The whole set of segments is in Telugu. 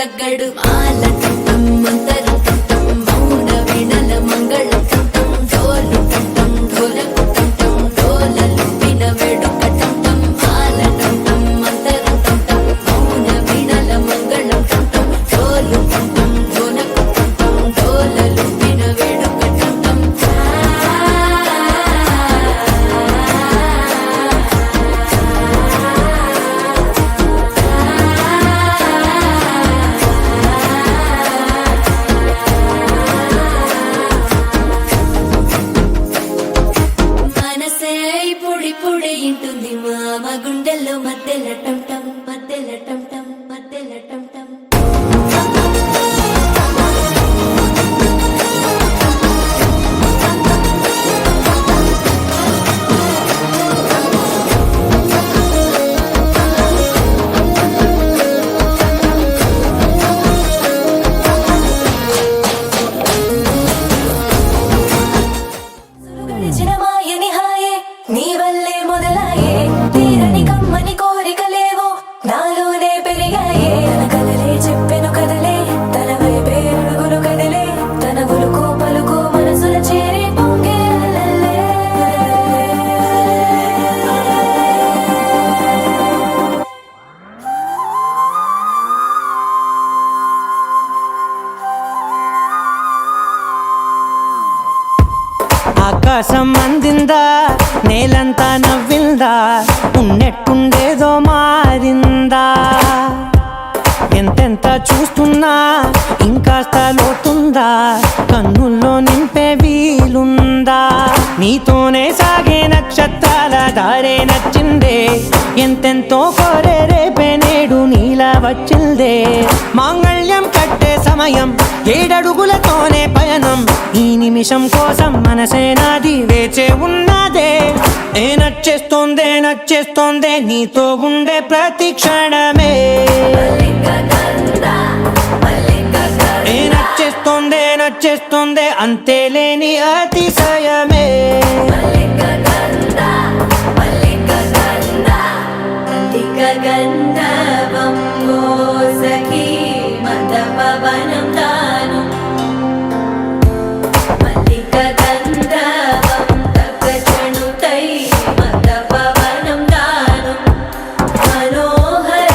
తగ్గడు మాల కంఠం మంతరం కంఠం మౌన వీణల మంగళం కంఠం డోలు కంఠం ఢోలకు కంఠం డోలలు విన వేడుక కంఠం మాల కంఠం మంతరం కంఠం మౌన వీణల మంగళం కంఠం డోలు కంఠం ఢోలకు కంఠం డోలలు విన వేడుక కంఠం మనసే పొడి పొడి ఇంటుంది మామ గుండెల్లో మధ్యల టంటం మధ్యల టంటం మధ్యల టంటం గడిచిన మాయని హాయే నీ వల్లే మొదలాయే తీరని కమ్మని కోరికలేవో నాలోనే పెరిగాయే తన కలలే చెప్పెను కదలే తన వైపే అడుగులు కదిలే తన గులుకు పలుకు మనసుల చేరి పొంగే అలలే. ఆకాశం అందిందా నేలంతా నవ్విందా ఉన్నట్టుండేదో మారిందా ఎంతెంత చూస్తున్నా ఇంకాస్త లోతుందా కన్నుల్లో నింపే వీలుందా నీతోనే సాగే నక్షత్రాల దారే నచ్చిందే ఎంతెంతో కోరే రేపే నేడు నీలా వచ్చిందే మాంగళ్యం కట్టే సమయం ఏడడుగులతోనే పయనం ఈ నిమిషం కోసం మనసే నాది వేచే ఉన్నదే ఏ నచ్చేస్తోందే నచ్చేస్తోందే నీతో ఉండే ప్రతి క్షణమే ఏ నచ్చేస్తోందే నచ్చేస్తోందే అంతేలేని అతిశయమే గంధవం సఖీ మద పవనం తాను మల్లిక గంధవం తగ్గచణుతై మద పవనం తాను మనోహర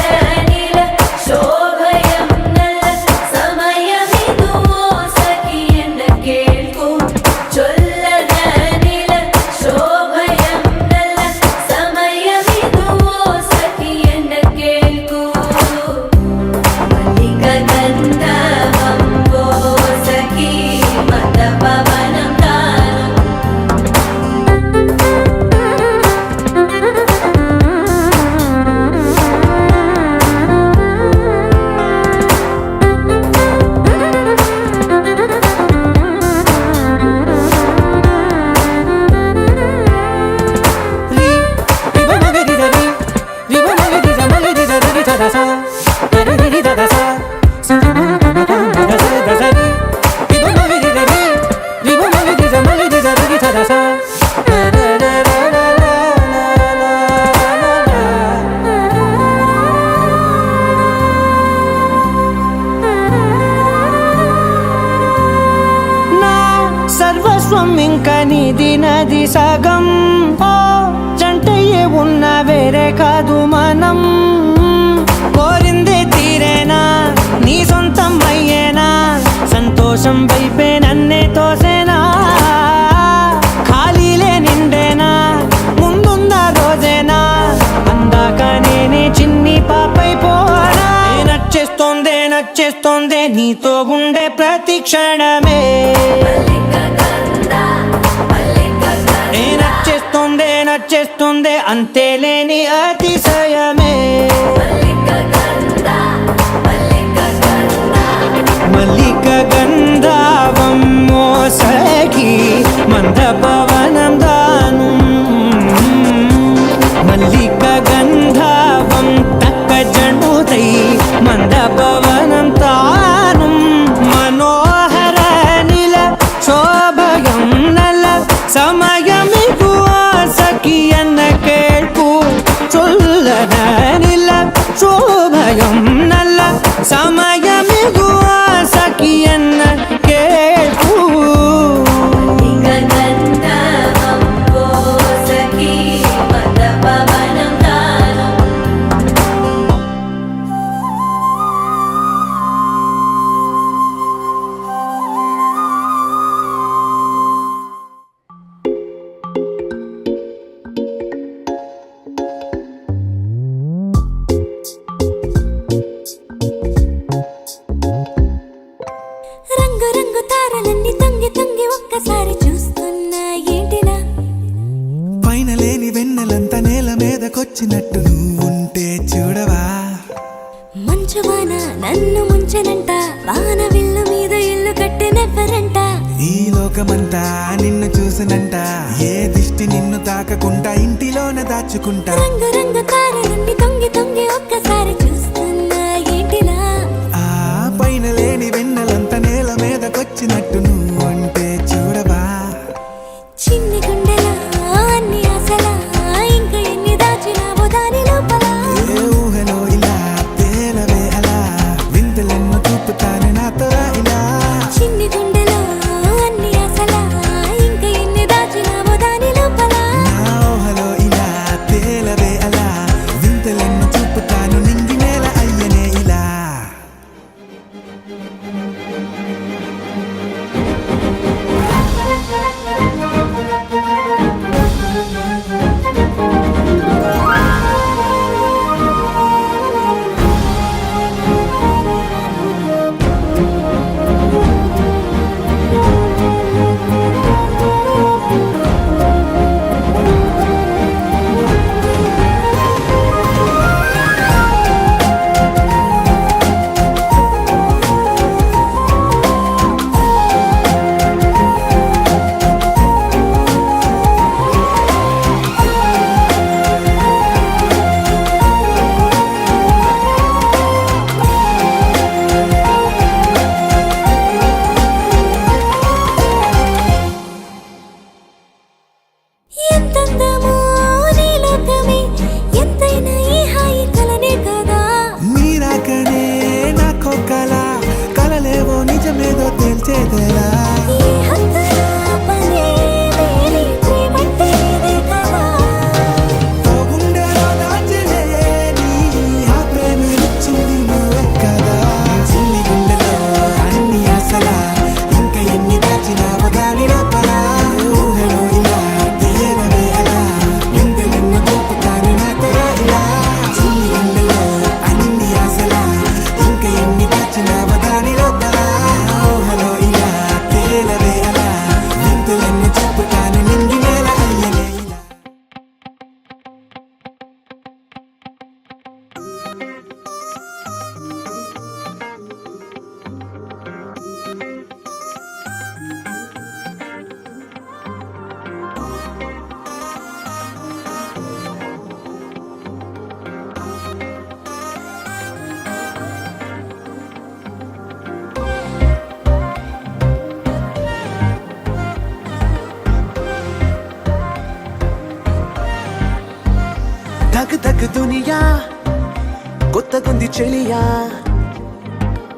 నీల శోభయం నల్ల సమయమిదు సఖీ ఎన్న కేൾക്കൂ చొల్లద నీల శోభయం నల్ల సమయమిదు సఖీ ఎన్న కేൾക്കൂ మల్లిక గంధవం సఖీ మద పవనం తాను నా సర్వస్వం ఇంకా నీది నది సగం ఓ జంటయ్యే ఉన్న వేరే కాదు మనం కోరిందే తీరేనా నీ సొంతం అయ్యేనా సంతోషం వైపే నన్నే తోసేనా ఖాళీలే నిండేనా ముందుందా రోజేనా అందాక నేనే చిన్ని పాపై పోనా ఏ నచ్చేస్తోందే నచ్చేస్తోందే నీతో ఉండే ప్రతి క్షణమే ఏ నచ్చేస్తోందే నచ్చేస్తోందే అంతేలేని అతిశయమే మల్లిక గంధవం సఖీ మంద పవనం దాను మల్లిక గంధవం తక్క జండుతై మంద పవనం తాను మనోహర నిల శోభయం నల సమయమిగు సఖీ అన్న కేൾക്കൂ చొల్లద నిల శోభయం నల్ల సమయం లోకమంతా నిన్ను చూసినంట, ఏ దిష్టి నిన్ను తాకకుండా ఇంటిలోన దాచుకుంటా. రంగు రంగు కారణి తొంగి తొంగి ఒక్కసారి చూస్తున్నా ఏంటిలా, ఆ పైన లేని వెన్నెలంత నేల మీదకొచ్చినట్టు నువ్వు అంటే చూడవా. చిన్ని గుండెలా అన్ని ఆశలా ఇంకా ఎన్ని దాచినావో దాని లోపల. ఏ ఊహలో ఇలా తేలవే అలా, వింతలెన్నో చూపుతాను నాతో ఇలా. చిన్ని గుండెలో అన్ని ఆశలా ఇంకా ఎన్ని దాచినావో దాని లోపల. నా ఊహలో ఇలా తేలవే అలా, వింతలెన్నో చూపుతాను నింగి నేల అయ్యనే ఇలా. ఎంతందమో నీ లోకమే, ఎంతైనా ఈ హాయి కలనే కదా. మీరాకనే నాకో కల, కలలేవో నిజమేదో తేల్చేదేలా. ఈ హద్దుల పనే వేరే ప్రేమంటే ఇదే కదా. ఓ గుండెలో దాచలే నీ ఆ ప్రేమ ఇచ్చింది నువ్వే కదా. చిన్ని గుండెలో అన్ని ఆశలా ఇంకా ఎన్ని దాచినావో దాని లోపల. ఊహలో ఇలా తేలవే అలా, వింతలెన్నో చూపుతాను నాతో ఇలా. చిన్ని గుండెలో అన్ని ఆశలా ఇంకా ఎన్ని దాచినావో దాని లోపల. ఊహలో ఇలా తేలవే అలా, వింతలెన్నో చూపుతాను నింగి నేల అయ్యనే ఇలా. ధక్ ధక్ దునియా కొత్తగుంది చెలియా,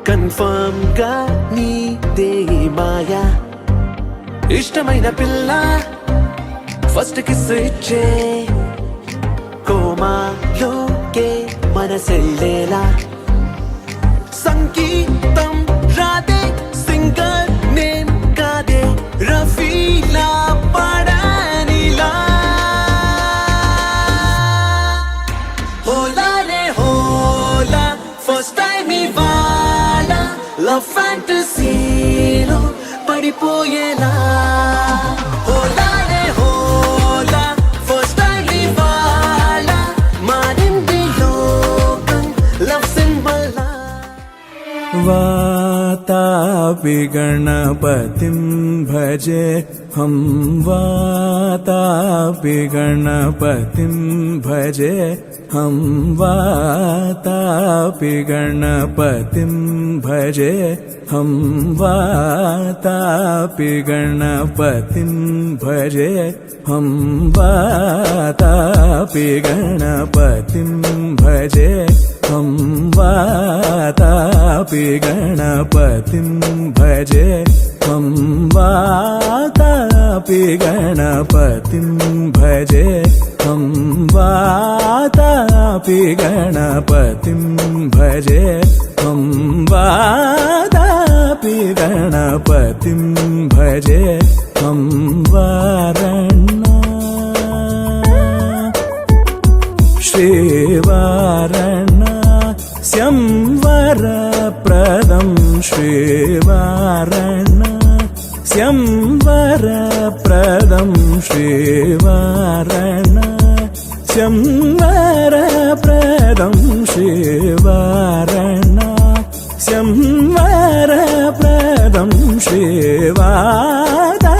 కన్ఫర్మ్ గా నీదే మాయా. ఇష్టమైన పిల్ల ఫస్ట్ కిస్ ఇచ్చే, కోమాలోకే మనసెళ్ళేలా. సంగీతం రాదే సింగర్ నేమ్ కాదే, రఫీలా పాడానిలా. హోలా రే హోలా ఫస్ట్ టైం ఇవాళ, లవ్ ఫ్యాంటసీలో పడిపోయేలా. హోలా రే హోలా ఫస్ట్ టైం ఇవాళ, మారింది లోకం లవ్ సింబల్ లా. वातापि गणपतिं भजे हम, वातापि गणपतिं भजे हम, वातापि गणपतिं भजे हम, वातापि गणपतिं भजे हम, वातापि गणपतिं भजे हम, वातापि गणपतिं भजे हम, वातापि गणपतिं भजे हम, वातापि गणपतिं भजे हम, वातापि गणपतिं भजे हम, वारणा श्रीवारणा स्यंवरप्रदं, श्रीवारणा स्यंवरप्रदं, श्रीवारणा स्यंवरप्रदं, श्रीवारणा स्यंवरप्रदं, श्रीवारणा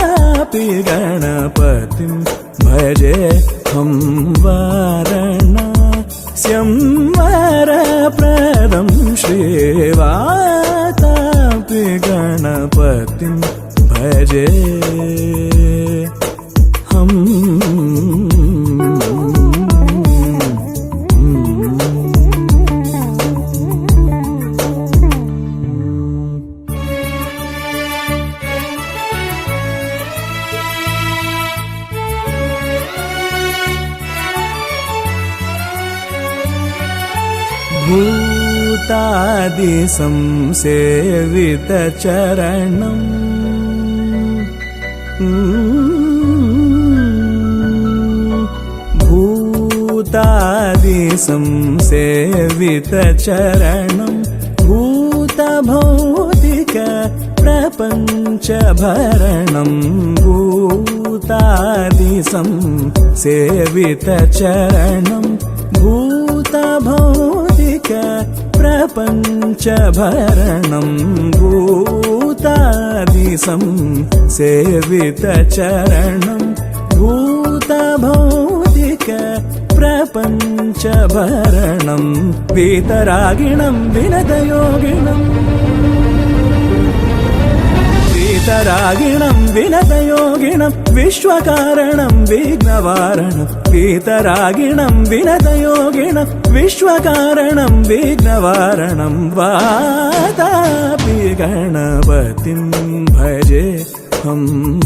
गणपतिं भजे हम वारणास्यं वरप्रदं श्रीवातापि गणपतिं भजे हम भूतादि संसेवित चरणम् भूतादि संसेवित चरणं भूतभौतिक प्रपञ्च भरणं भूतादि संसेवित चरणं भूतभौतिक प्रपञ्च भरणं भूतादि संसेवित चरणं भूतभौतिक प्रपञ्च भरणं वीतरागिणं विनतयोगिनम् वीतरागिणं विनतयोगिनं विश्वकारणं विघ्नवारणं वीतरागिणं विनतयोगिनं विश्वकारणं विघ्नवारणं वातापि गणपतिं भजे हम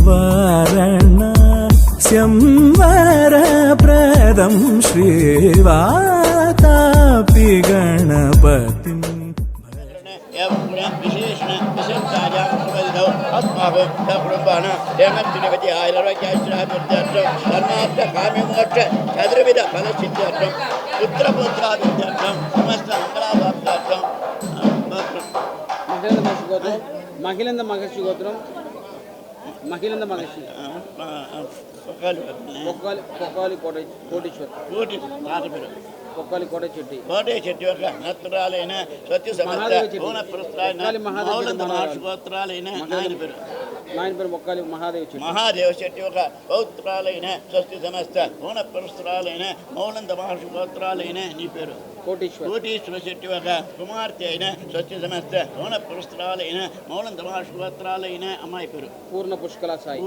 वारणास्यं वरप्रदं श्रीवातापि गणपतिं विशेषण विशेषायां सुवैधौ अस्माकं सकुटुम्बानां हेमत्रिनवति आयुर्वेदाश्राभिवृद्ध्यर्थं धर्मार्थ काम्यमोक्ष चतुर्विध फलसिद्ध्यर्थं पुत्रपुत्राभिवृद्ध्यर्थं समस्त मंगलाभाप्त्यर्थं మహిళంద మహర్షి గోత్రం మహిళంద మహర్షి పొక్కాలి కోటేశ్వర్ పొక్కాలి కోట చెట్టి యొక్క నత్తురాలైన సత్య సమస్త పూర్ణ పురస్కారాలైన మహాశుగోత్రాలైన నాయన పేరు మొక్కాలి మహాదేవ్ చెట్టి మహాదేవ శెట్టి యొక్క పౌత్రాలైన స్వస్తి సమస్త పూర్ణ పురస్కారాలైన మౌనంద మహాశుగోత్రాలైన నీ పేరు కోటీశ్వర శెట్టి యొక్క కుమార్తె అయిన స్వస్తి సమస్త పూర్ణ పురస్కారాలైన మౌనంద మహాశుగోత్రాలైన అమ్మాయి పేరు పూర్ణ పుష్కల సాయి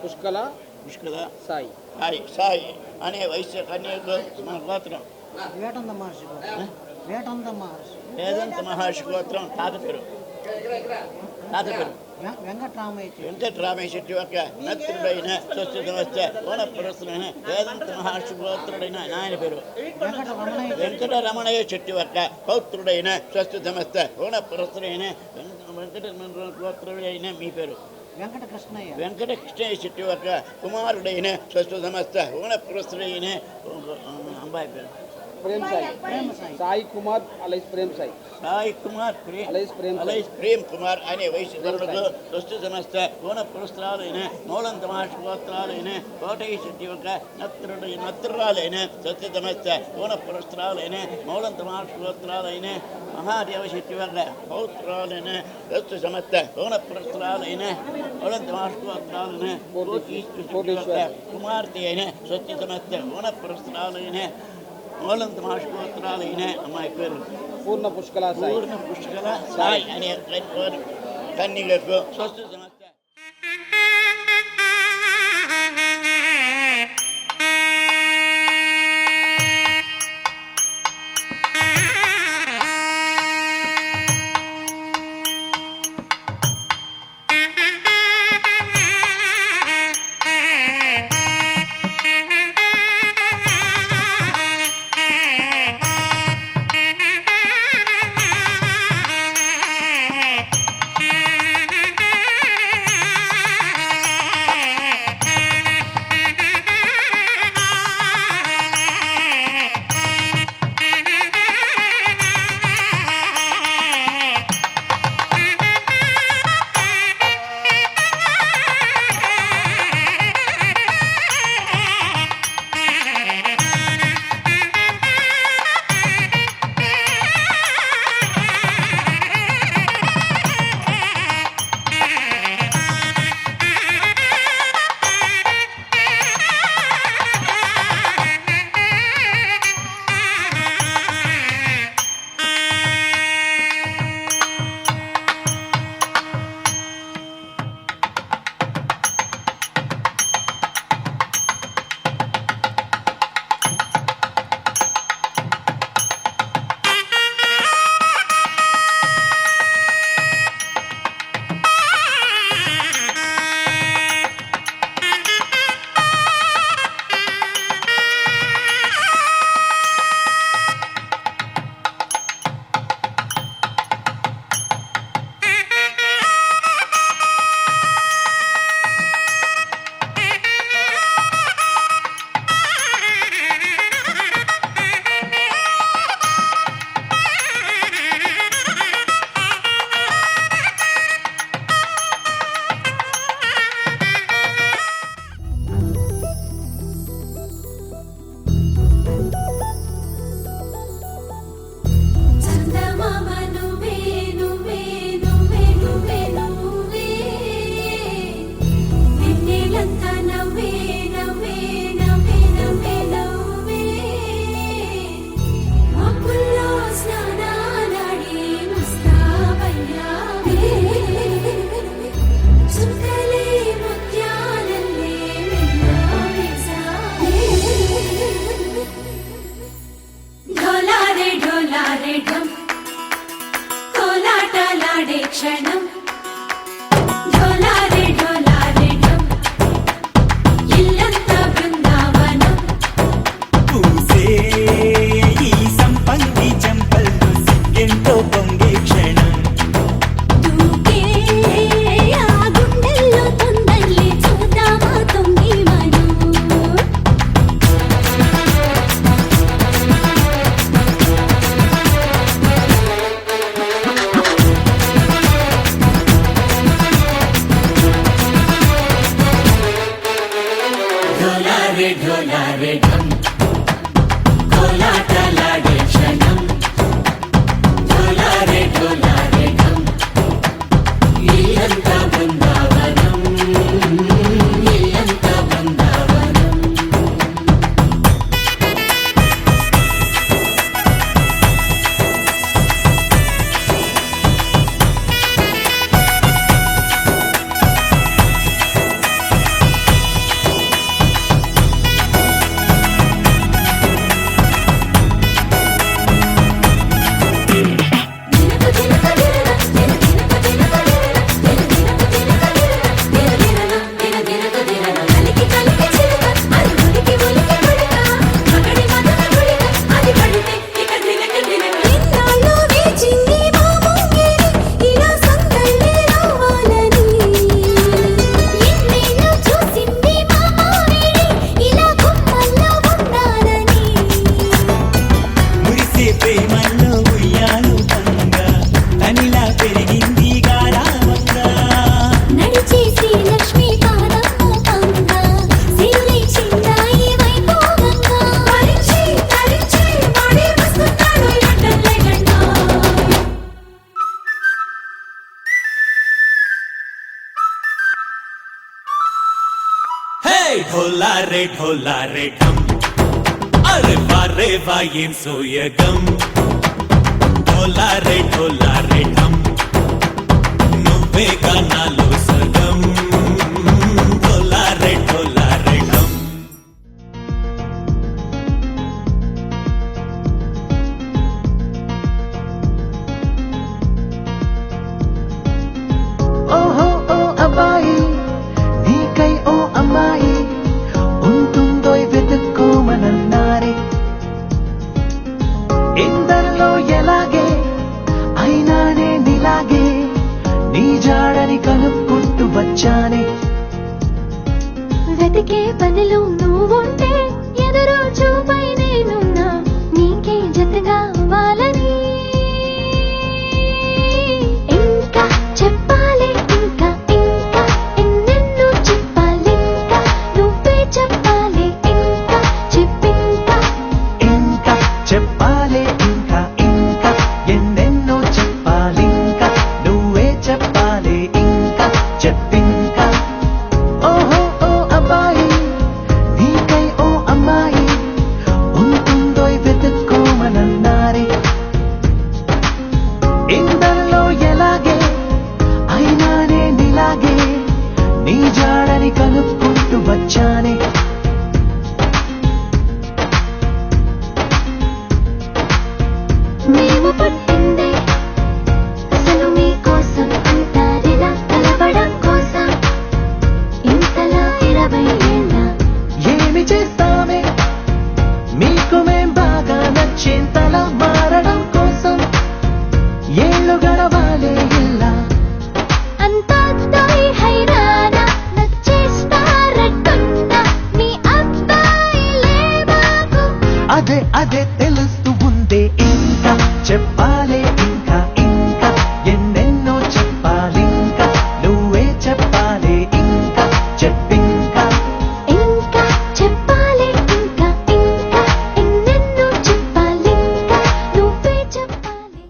పుష్కల సాయి సాయి అనే వైశ్య కన్యకు మన గోత్రం వేదాంత మహర్షి గోత్రం తాత పేరు వెంకటరామయ్య శెట్టి యొక్క నత్రుడైన స్వస్తి సమస్త కోణ పురస్సులైన వేదాంత మహర్షి గోత్రుడైన నాయన పేరు వెంకటరమణయ్య శెట్టి యొక్క పౌత్రుడైన స్వస్తి సమస్త కోణ పురస్సులైన వెంకటరమణ గోత్రుడైన మీ పేరు వెంకటకృష్ణయ్య శెట్టి యొక్క కుమారుడైన స్వస్తి సమస్త కోణ పురస్సులైన అమ్మాయి పేరు సాయి కుమార్ అలైస్ ప్రేమ్ కుమార్ అనే వైశ్యధరులకు స్వస్తి సమస్త కోణ పురస్కారాలైన మౌలంత మహాశుగోత్రాలైన కోటయ్య శెట్టి యొక్క నత్రురాలైన స్వస్తి సమస్త కోణ పురస్కారాలైన మౌలంత మహాశుగోత్రాలైన మహాదేవ శెట్టి యొక్క పౌత్రాలైన స్వస్తి సమస్త కోణ పురస్కారాలైన మౌలంత మహాశుగోత్రాలైన కుమార్తె అయిన స్వస్తి సమస్త కోణ పురస్కారాలైన మౌలంత మహాశుగోత్రాలైన అమ్మాయి పేరు పూర్ణ పుష్కల సాయి అనే కన్యలకు స్వస్తి సమస్త డోలారే ఢమ్ కోలాటలాడే క్షణం డోలారే డోలారే ఢమ్ ఇల్లంతా బృందావనం ఇల్లంతా బృందావనం ఇన్నాళ్ళు వేచింది మా ముంగిలి ఇలా సందళ్ళే రావాలని ఎన్నేళ్ళు చూసింది మా మావేడి ఇలా గుమ్మల్లో ఉండాలని మురిసే ప్రేమల్లో ఉయ్యాలు పంగా తనిలా పెరిగింది గారావంగా నడిచే శ్రీలక్ష్మి పాదము పంగా శివులై చిందాయి వైభోగంగా తరించి తరించి వాడే వస్తున్నాడు ఎండలే గంట హే ఢోలా రే ఢమ్ అరే వా ఏం సోయగం ఢోలా రే ఢమ్ నువ్వే గానాలో సగం ఢోలా రే ఢమ్ ఓహో ఓ అబ్బాయి నీకై ఓ అమ్మాయి ఉంటుందో వెతుక్కోమనన్నారే ఎందరిలో ఎలాగే అయినానే నీలాగే నీ జాడని కనుక్కుంటూ వచ్చానే వెతికే పనిలో నువ్వుంటే ఎదురు చూపై నేనున్నా నీకే జతగా అవ్వాలని ఇంకా చెప్పాలి ఇంకా ఇంకా ఎన్నెన్నో చెప్పాలి ఇంకా నువ్వే చెప్పాలి ఇంకా చెప్పింకా ఇంకా చెప్పాలి ఇంకా ఇంకా ఎన్నెన్నో చెప్పాలింకా నువ్వే చెప్పాలి ఇంకా చెప్పింకా ఓహో ఓ అబ్బాయి నీకై ఓ అమ్మాయి ఉంటుందో వెతుక్కోమనన్నారే ఎందరిలో ఎలాగే అయినానే నీలాగే నీ జాడని కనుక్కుంటూ వచ్చానే మేము పుట్టిందే అసలు మీకోసం అంటారిలా కలవడం కోసం ఇంతలా 20 ఏళ్ళ ఏమి చేస్తామే మీకు మేం బాగా నచ్చేంతలా మారడం కోసం ఏళ్ళు గడవాలే ఇలా అంతా తోయి హైరానా నచ్చేస్తారట్టున్నా మీ అబ్బాయిలే మాకు అదే అదే తెలుస్తూ ఉందే ఇంకా చెప్పాలే ఇంకా ఇంకా ఎన్నెన్నో చెప్పాలింకా నువ్వే చెప్పాలి ఇంకా చెప్పింకా ఇంకా చెప్పాలి ఇంకా ఇంకా ఎన్నెన్నో చెప్పాలి ఇంకా నువ్వే చెప్పాలి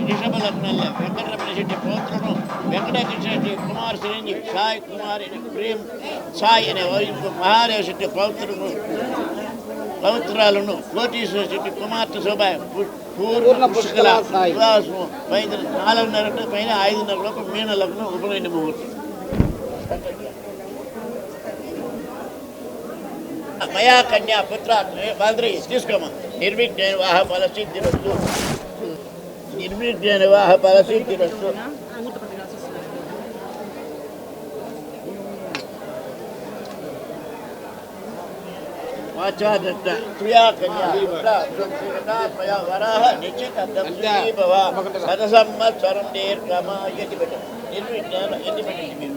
వృషభ లగ్నంలో వెంకటరమణ శెట్టి పౌత్రుడు వెంకటకృష్ణ శెట్టి కుమార్ చిరంజీవి సాయి కుమారి ప్రేమ్ సాయి అనే వైపు మహాదేవ శెట్టి పౌత్రుడు పవిత్రాలను కోటీశ్వర శెట్టి కుమార్తె శోభ పూర్ణ పుష్కల సాయి. వివాహము 4:30 పైన 5:30 లోపు మీన లగ్నం ఉపనయన ముహూర్తం మయా కన్యా పుత్ర బాంద్రి తీసుకోమా నిర్విఘ్న వివాహ ఫలసిద్ధిరస్తు నిర్విఘ్న వివాహ ఫలసిద్ధిరస్తు వాచాదత్త ప్రియా కన్యా పుత్ర శ్రీనాథమయా వరాహ నిశ్చిత దక్షిణీ భవ సదసంవత్సరం దీర్ఘమాయతి బిడ్డ నిర్విఘ్న ఎన్ని బిడ్డ మీరు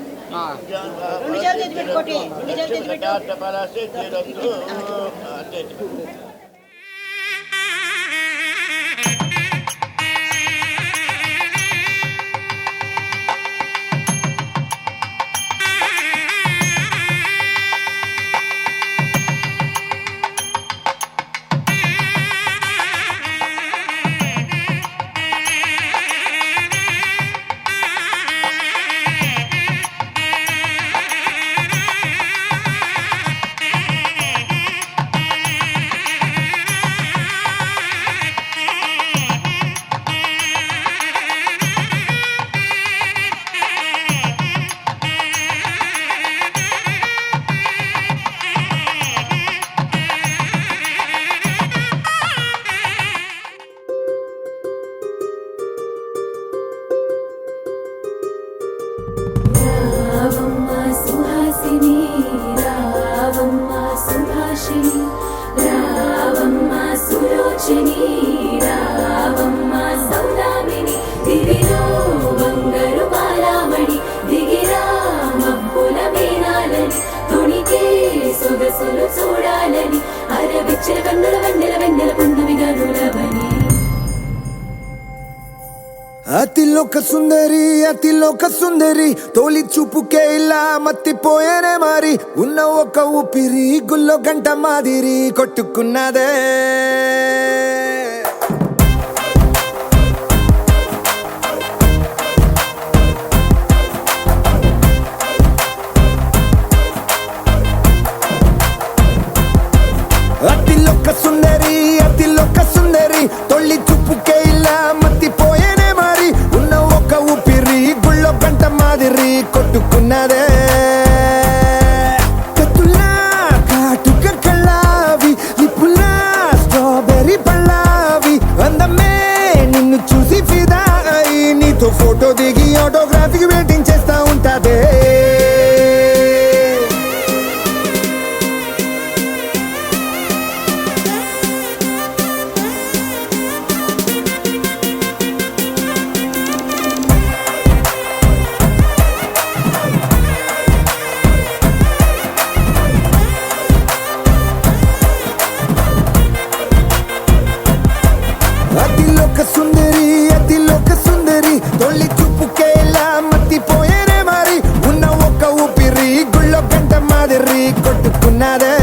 ఫలసిద్ధిరస్తు అంటే రావమ్మ సులోచని రావమ్మ సౌదామిని దివిలో బంగారు బాలామణి దిగిరా మబ్బుల మీనాలని తొణికే సొగసులు చూడాలని అరవిచ్చల కన్నుల వెన్నెల వెన్నెల పున్నమిగా నులవని అతిలోక సుందరి తోలి చూపుకే ఇలా మత్తిపోయేనే మారి ఉన్న ఒక ఊపిరి గుల్లో గంట మాదిరి కొట్టుకున్నదే అతిలోక సుందరి తొలి చూపుకే ఇలా మత్తిపోయేనే మారి ఉన్న ఒక ఊపిరి గుళ్ళో గంట మాదిరి కొట్టుకున్నదే కత్తులా కాటుక కళ్ళావి లిప్పులా స్ట్రాబెర్రీ పళ్ళావి అందమే నిన్ను చూసి ఫిదా అయి నీతో ఫోటో దిగి ఆటోగ్రాఫీకి వెయిటింగ్ చేస్తా ఉంటాదే అతిలోక సుందరి తొలి చూపుకే ఇలా మత్తిపోయేనే మారి ఉన్న ఒక ఊపిరి గుళ్ళో గంట మాదిరి కొట్టుకున్నదే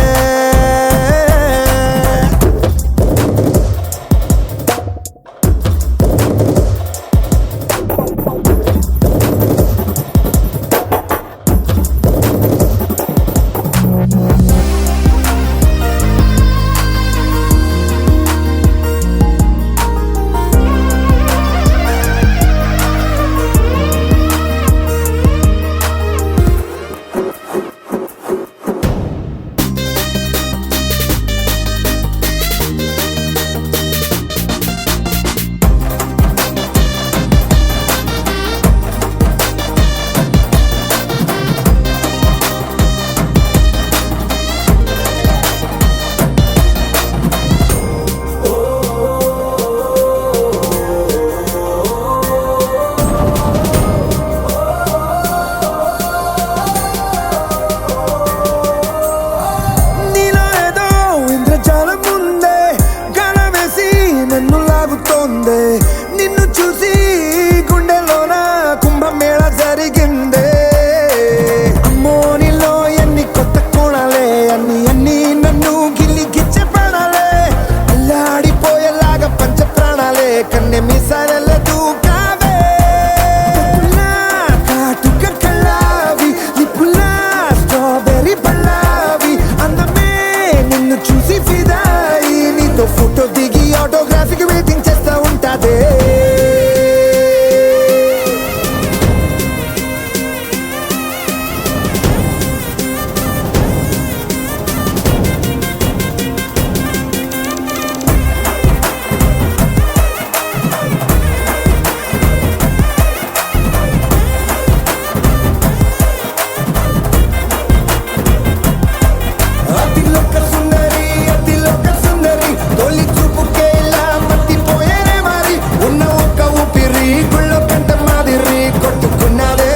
నిన్ను చూసి గుండెలోన కుంభమేళ జరిగిందే అమ్మో నీలో ఎన్ని కొత్త కోణాలే అన్ని నన్ను గిల్లిగిచ్చే ప్రాణాలే అల్లాడిపోయేలాగా పంచ ప్రాణాలే కన్నె మీసాల దూకావే కాటుక కళ్ళావి లిప్పులా స్ట్రాబెర్రీ పళ్ళావి అందమే నిన్ను చూసి ఫిదాయి నీతో ఫోటో దిగి ఆటోగ్రాఫీకి వెయిటింగ్ చేస్తా ఉంటాదే అతిలోక సుందరి తొలి చూపుకే ఇలా మత్తిపోయేనే మారి ఉన్న ఒక ఊపిరి గుళ్ళో గంట మాదిరి కొట్టుకున్నదే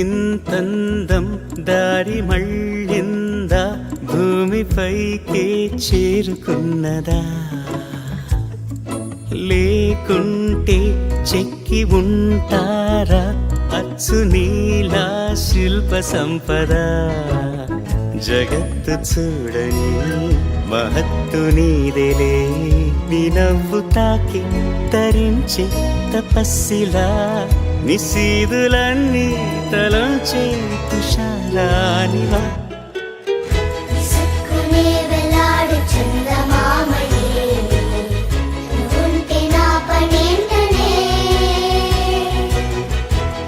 ఇంతందం దారి మళ్ళిందా భూమిపైకే చేరుకున్నదా లేకుంటే చెక్కి ఉంటారా అచ్చు నీలా శిల్ప సంపద జగత్తు చూడని మహత్తు నీదెలే నీ నవ్వు తాకి తరించే తపస్సిలా నిశీదులన్నీ తలంచే తుషారానివా విసుక్కునే వెలాడు చందమామయే నువ్వుంటే నా పనేంటనే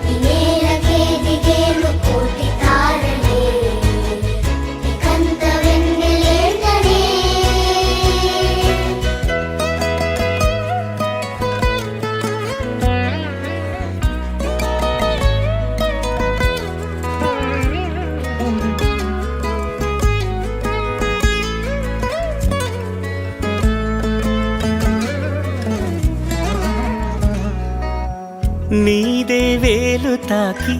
ఈ నేలకే దిగేను కోటి తారలే ఇకంత వెన్నెలేంటనే నీదే వేలు తాకి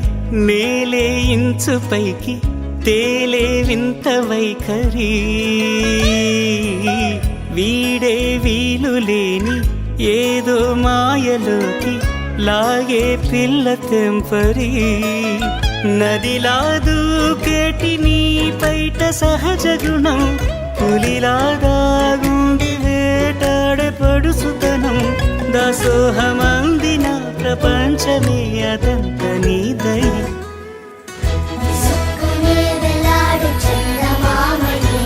నేలే ఇంచు పైకి తేలే వింత వైఖరి వీడే వీలు లేని ఏదో మాయలోకి లాగే పిల్ల తెంపరి నదిలా దూకేటి నీ పైట సహజ గుణం పులిలాగాగుండి వేటాడే పడుసుతనం దాసోహమందిన ప్రపంచమే అదంత నీదై సుక్కునే వెలాడు చందమామని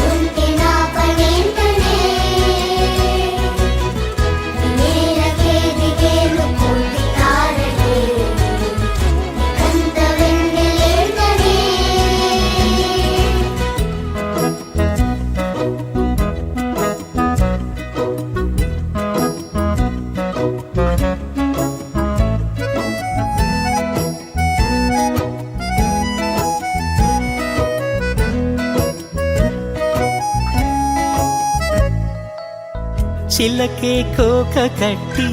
ఉంటే నా పనేంటనే నేలకే దిగేను కోటి తారలే కంత వెన్నెలేంటనే చిలకే కోక కట్టి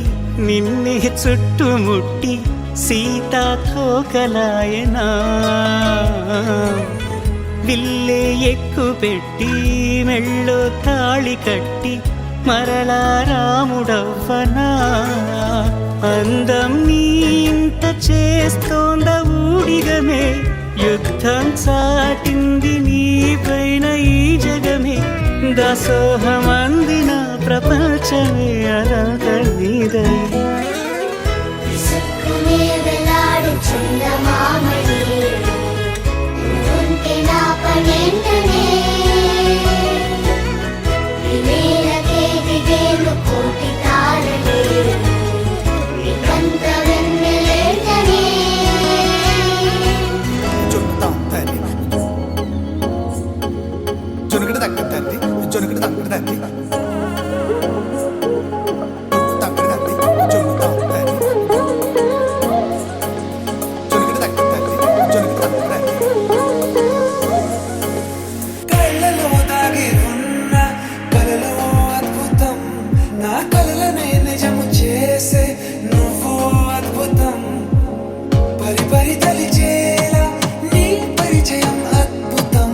నిన్నే చుట్టుముట్టి సీతాకోకలాయనా విల్లే ఎక్కు పెట్టి మెళ్ళో తాళి కట్టి మరలా రాముడవ్వనా అందం నీ ఇంత చేస్తోంద ఊడిగమే యుద్ధం చాటింది నీ పైన ఈ జగమే దాసోహమందిన ప్రపంచమే అనంత నీదై సుక్కునే వెలాడు చందమామని ఉంటే నా పనేంటనే నేలకే దిగేను కోటి తారలే కంత వెన్నెలేంటనే చునుకుతాం తల్లి చునుకుడు తగ్గ తల్లి చునుకుడు తగ్గ తల్లి కళ్ళలో దాగి ఉన్న కలలో అద్భుతం నా కలలనే నిజము చేసే నువ్వు అద్భుతం పరి పరి తలిచేలా నీ పరిచయం అద్భుతం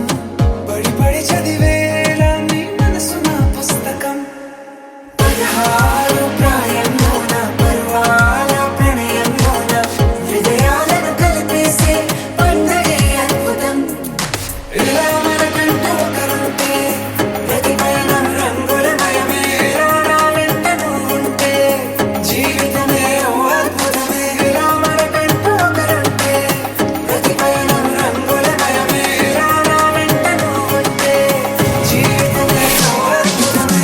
పడి పడి చదివేలా నీ మనసు నా పుస్తకం 16 ప్రాయంలోన పర్వాల ప్రణయంలోన హృదయాలను కలిపేసే పండగే అద్భుతం ఇలా మనకంటూ ఒకరుంటే ప్రతిపైన రంగుల మయమే ఇలా నా వెంట నువ్వుంటే జీవితమే ఓ అద్భుతమే ఇలా మనకంటూ ఒకరుంటే ప్రతిపైన రంగుల మయమే ఇలా నా వెంట నువ్వుంటే జీవితమే ఓ అద్భుతమే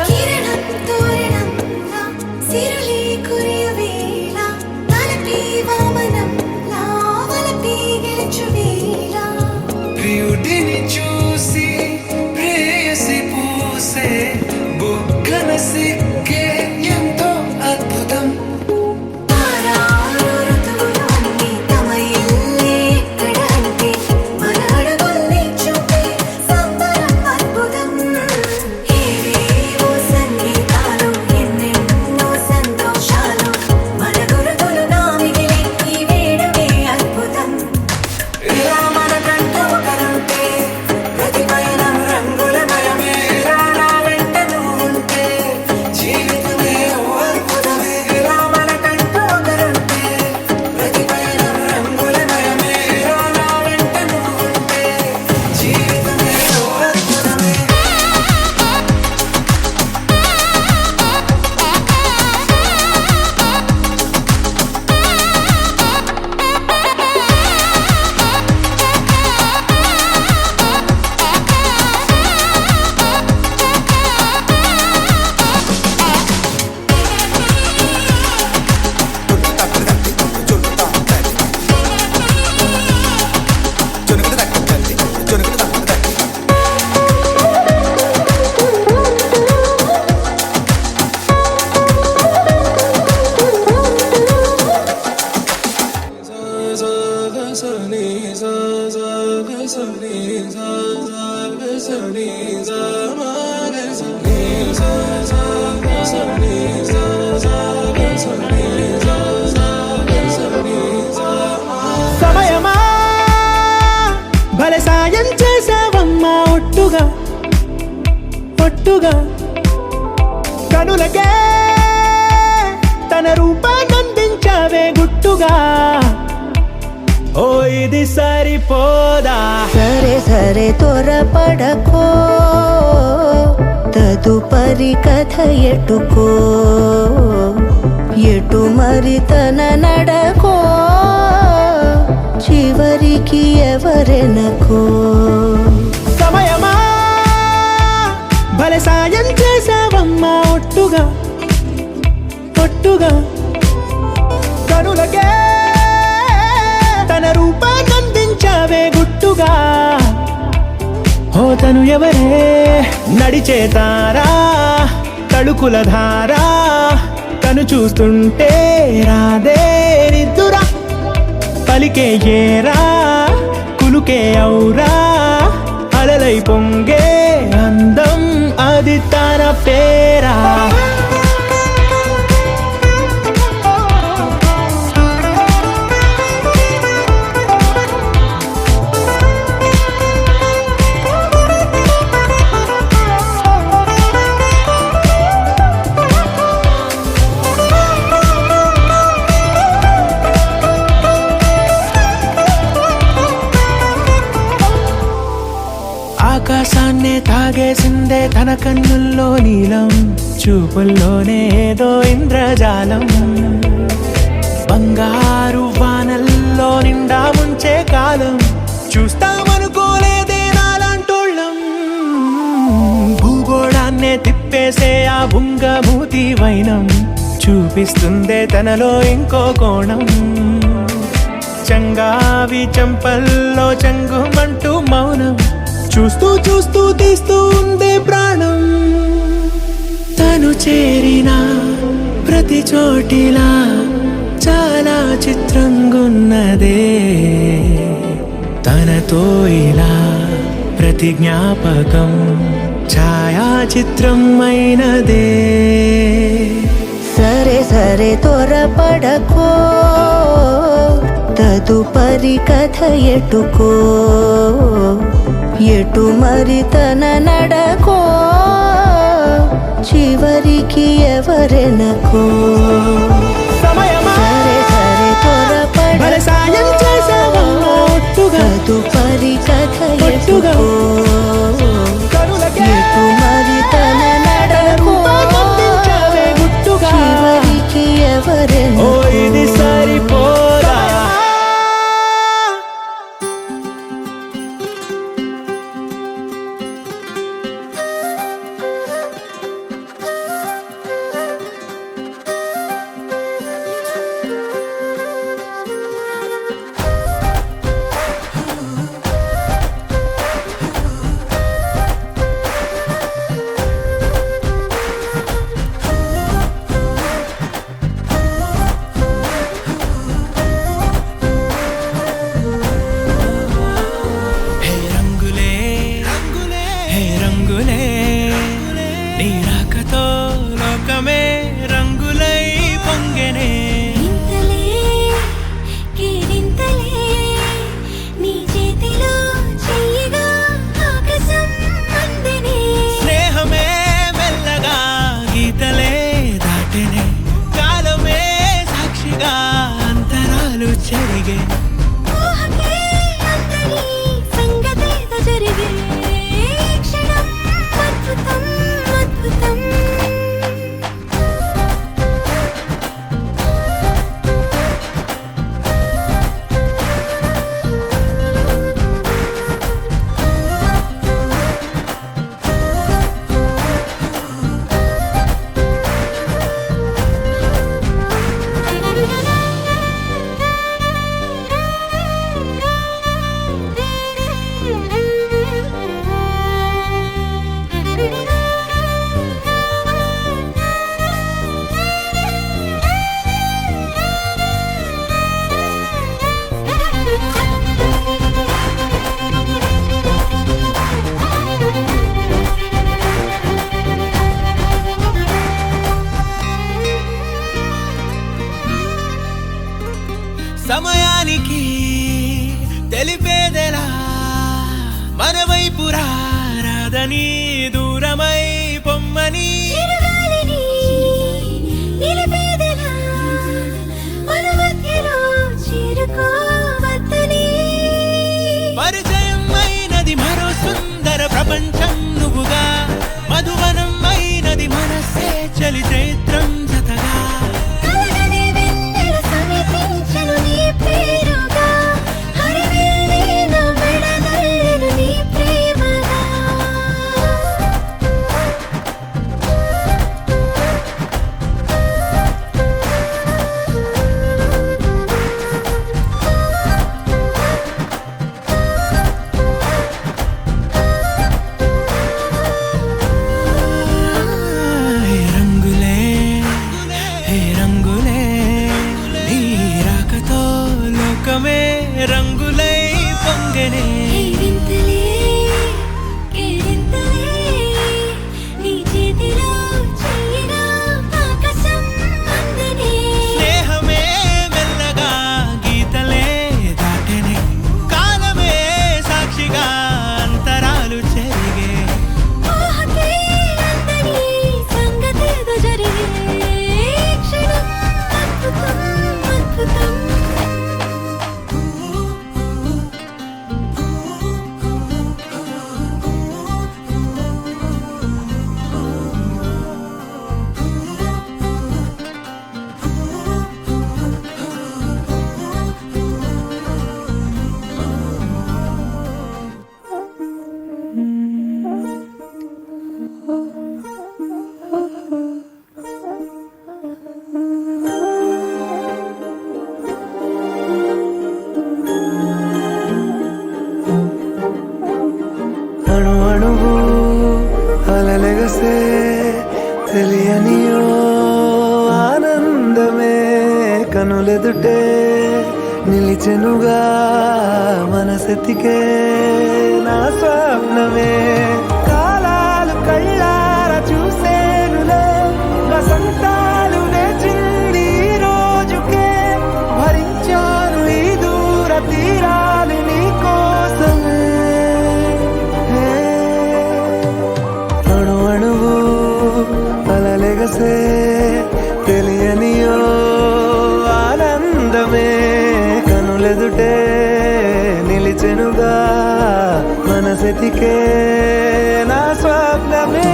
కిరణం తోరణంలా సిరులే కురియవేళ తలపి వామనంలా వలపి గెలుచువేళ ప్రియుడిని చూసి ప్రేయసి పూసే బుగ్గన సిగ్గే ఎంతో అద్భుతం తారారు ఋతువులన్నీ తమ ఇల్లే ఎక్కడ అంటే మన అడుగుల్ని చూపే సంబరం అద్భుతం ఏవేవో సంగీతాలు ఎన్నెన్నో సంతోషాలు ఒట్టుగా కనులకే తన రూపాన్నందించావే గుట్టుగా ఓ ఇది సరిపోదా సరే సరే త్వరపడకో తదుపరి కథ ఎటుకో ఎటు మరి తన నడకో చివరికి ఎవరెనకో సమయమా భలే సాయం చేసావమ్మా ఒట్టుగా ఒట్టుగా కనులకే తన రూపాన్నందించావే గుట్టుగా ఓ తను ఎవరే నడిచే తారా తళుకుల ధారా తను చూస్తుంటే రాదే నిద్దురా పలికే ఏరా కులుకే ఔరా అలలై పొంగే అందం అది తన పేరా ఆకాశాన్నే తాగేసిందే తన కన్నుల్లో నీలం చూపుల్లోనే ఏదో ఇంద్రజాలం బంగారు వానల్లో నిండా ముంచే కాలం చూస్తామనుకోలేదే నాలాంటోళ్ళం భూగోళాన్నే తిప్పేసే ఆ బుంగమూతి వైనం చూపిస్తుందే తనలో ఇంకో కోణం చంగావి చంపల్లో చంగుమంటూ మౌనం చూస్తూ చూస్తూ తీస్తూ ఉందే ప్రాణం తను చేరిన ప్రతి చోటిలా చాలా చిత్రంగున్నదే తనతో ఇలా ప్రతి జ్ఞాపకం ఛాయాచిత్రం అయినదే సరే సరే త్వరపడకో తదుపరి కథ ఎటుకో ఎటు మరి తన నడకో చివరికి ఎవరెనకో సమయమా సరే సరే భలే సాయం చేసావమ్మా ఒట్టుగా తదుపరి కథ ఒట్టుగా ఎటుకో కనులకే ఎటు మరి తన నడకో రూపాన్నందించావే గుట్టుగా చివరికి ఓ ఎవరెనకో ఇది సరిపోదా హే రంగులే హే రంగులే నీ రాకతో లోకమే రంగులై పొంగెనే ఇంతలే కేరింతలే నీ చేతిలో చెయ్యగా ఆకాశం అందెనే స్నేహమే మెల్లగా గీతలే దాటెనే కాలమే సాక్షిగా అంతరాలు చెరిగే ఊహకే అందని సంగతేదో జరిగే క్షణం అద్భుతం అద్భుతం సమయానికి తెలిపేదెలా మన వైపు రాదని దూరమై ప్రతి మనసే చలి చైత్రం జతగా కలగని వెన్నెల సమీపించెను నీ పేరుగా హరివెల్లి నా మెడనల్లెను నీ ప్రేమగా హే రంగులే హే రంగులే నీ రాకతో లోకమే రంగులై పొంగనే ఈ వింతలే కేరింతలే నీ చేతిలో చెయ్యినా ఆకాశం అందనే స్నేహమే మెల్లగా గీతలే దాటెనే కాలమే సాక్షిగా అంతరాలు చెరిగే ఊహకే అందని సంగతేదో జరిగే క్షణం అద్భుతం అద్భుతం అణు అణువు అలలెగసే తెలియనియో ఆనందమే కనులెదుటే నిలిచెనుగా మనసెతికే నా స్వప్నమే కాలాలు కళ్ళార చూసేనులే వసంతాలు వేచింది ఈ రోజుకే భరించాను ఈ దూర తీరాలు నీ కోసమే అణు అణువు అలలెగసే తెలియనియో ఆనందమే కనులెదుటే నిలిచెనుగా మనసెతికే నా స్వప్నమే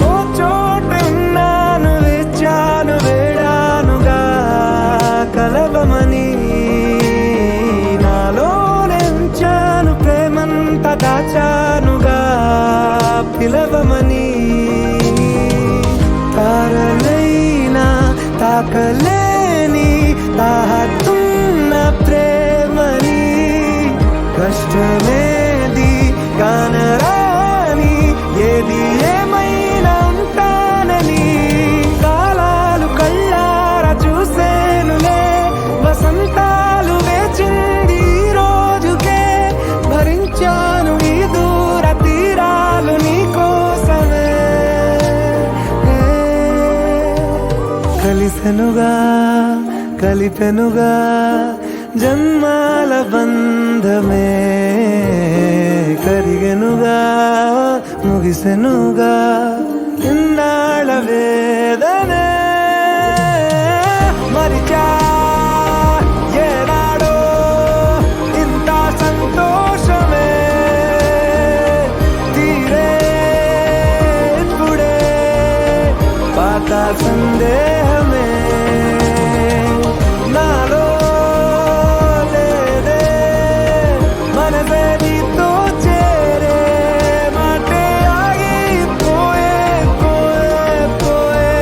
ఓ చోటున్నాను వెచ్చాను వేడానుగా కలవమని నాలో నెంచాను ప్రేమంత దాచానుగా పిలవమని తారలైనా తాకలేని తాహతున్న ప్రేమని కష్టమేది కానరాని ఏది ఏమైనా ఉంటానని కాలాలు కళ్ళార చూసేనులే వసంతాలు వేచింది ఈ రోజుకే భరించాను ఈ దూర తీరాలు నీ కోసమే కలిసెనుగా కలిపెనుగా జన్మాల బంధమే కరిగెనుగా ముగిసెనుగా ఇన్నాళ్ళ వేదనే మరిచా ఏనాడో ఇంత సంతోషమే తీరే ఇప్పుడే పాత సందేహమే నాలో లేదే మనసే నీతో చేరే మాటే ఆగిపోయే పోయే పోయే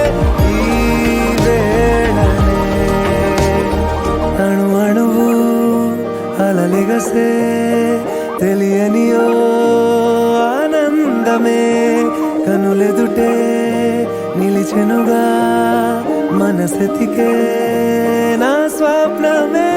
ఈ వేళనే అణు అణువు అలలెగసే తెలియనియో ఆనందమే కనులెదుటే నిలిచెనుగా మనసెతికే నా స్వప్నమే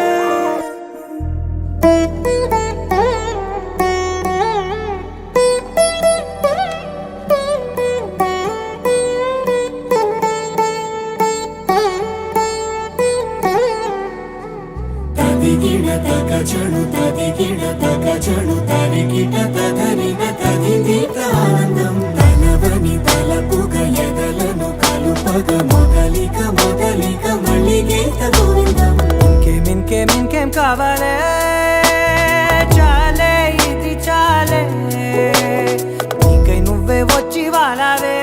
కలుపగ మొదలిక మొదలిక మళ్ళీ గీత గోవిందం. ఇంకేం కావాలే చాలే ఇది చాలే నీకై నువ్వే వచ్చి వాలావే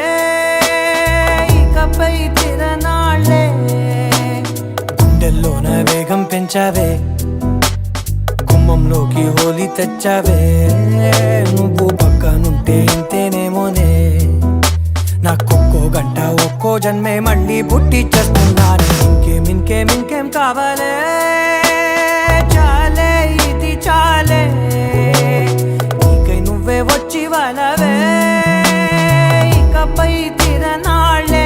ఇకపై తిరనాళ్ళే గుండెల్లోన వేగం పెంచావే గుమ్మంలోకి హోలీ తెచ్చావే నువ్వు పక్కనుంటే ఇంతేనేమోనే నాకొక్కో గంట ఒక్కో జన్మే మళ్ళీ పుట్టి చేస్తున్నాను. ఇంకేం కావాలే చాలే ఇది చాలే నీకై నువ్వే వచ్చి వాళ్ళవే ఇకపై తిరనాళ్ళే.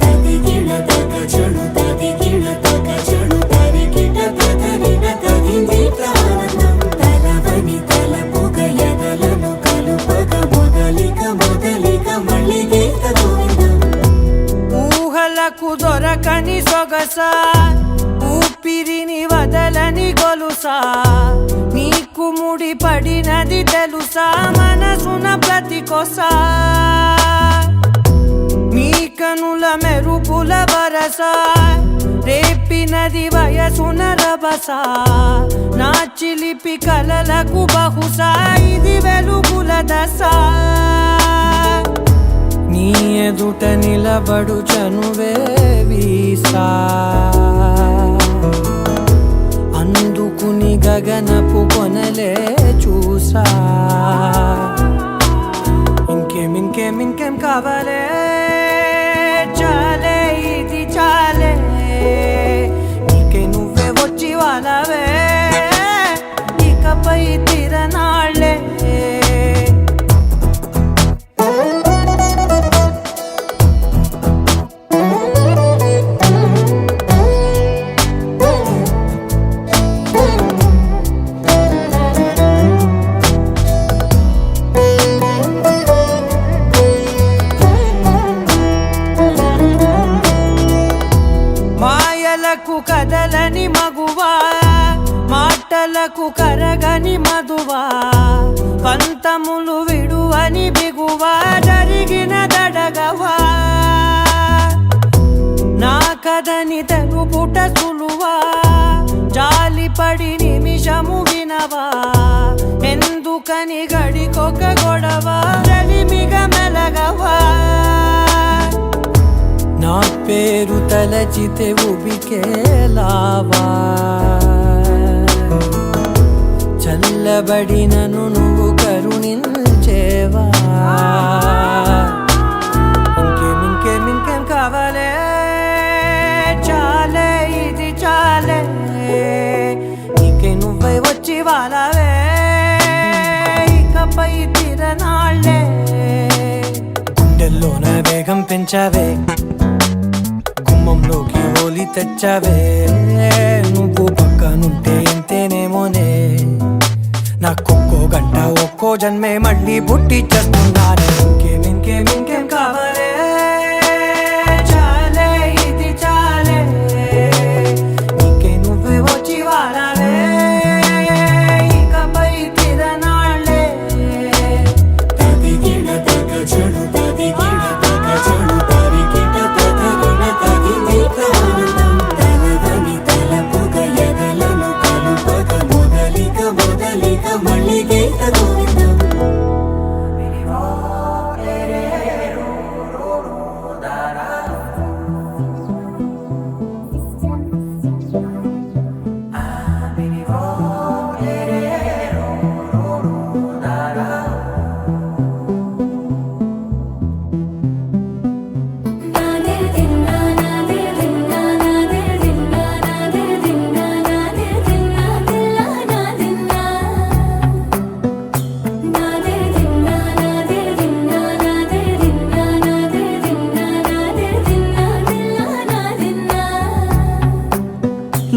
తదిగిణ తగ చెడు తదిగిణ తగ చెడు తరిగిట తదరిన తగింది ప్రాణం. తలవని తలపుగ ఎదలను కలుపగ మొదలిక మొదలిక మళ్ళీ గీత గోవిందం. ఊహలకు దొరకని సొగసా ఊపిరిని వదలని గొలుసా నీకు ముడి పడినది తెలుసా మనసున ప్రతి కొసా నీ కనుల మెరుపుల వరసా రేపినది వయసున రభసా నా చిలిపి కలలకు బహుశా ఇది వెలుగుల దశ నీ ఎదుట నిలబడు చనువే వీసా అందుకుని గగనపు కొనలే చూసా. ఇంకేం కావాలే చాలే ఇది చాలే నీకే నువ్వే వచ్చి వాళ్ళవే ఇకపై తిరనాళ్ళే. మాయలకు కదలని మగువా మాటలకు కరగని మధువా పంతములు విడువని బిగువా జరిగిన దడగవా నా కదని తెలుపుట సులువా జాలిపడి నిమిషము వినవా ఎందుకని గడికొక గొడవ రలిమిగ మెలగవా నా పేరు తలచితే ఉబికేలావా చల్లబడినను నువ్వు కరుణించేవా. ఇంకేం కావాలే చాలే ఇది చాలే నీకే నువ్వే వచ్చి వాళ్ళవే ఇకపై తిరనాళ్ళే గుండెల్లోన వేగం పెంచావే గుమ్మంలోకి హోలీ తెచ్చావే నువ్వు పక్కనుంటే ఇంతేనేమోనే నాకొక్కో గంట ఒక్కో జన్మే మళ్ళీ పుట్టి చేస్తున్నాను. ఇంకేం కావాలే చాలే ఇది చాలే నీకే నువ్వే వచ్చి వాళ్ళవే ఇకపై తిరనాళ్ళే. తదిగిణ తగ చెడు తదిగిణ తగ చెడు తరిగిట తదరిన తగింది ప్రాణం. తలవని తలపుగ ఎదలను కలుపగ మొదలిక మొదలిక మళ్ళీ గీత గోవిందం.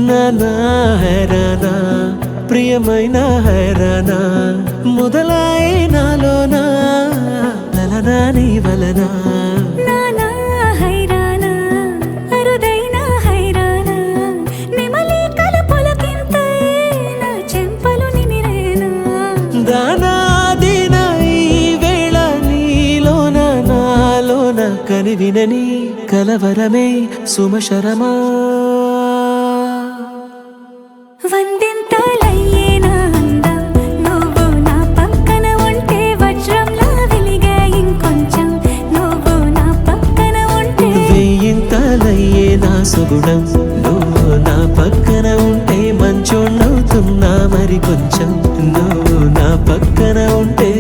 నానా హైరానా ప్రియమైన హైరానా మొదలాయి నాలోనా లలనా నీ వలనా నానా హైరానా అరుదైన హైరానా నెమలి కలుపులకింతై నా చెంపలు నిమిరేనా దానా దిన ఈ వేళ నీలోన నాలోన కని కలివినని కలవరమే సుమశరమా వందింతలయ్యేనా అందం నువ్వు నా పక్కన ఉంటే వజ్రంలా వెలిగే ఇంకొంచెం నువ్వు నా పక్కన ఉంటే వెయ్యింతలయ్యే నా సుగుణం నువ్వు నా పక్కన ఉంటే మంచోణ్ణవుతున్నా మరి కొంచెం నువ్వు నా పక్కన ఉంటే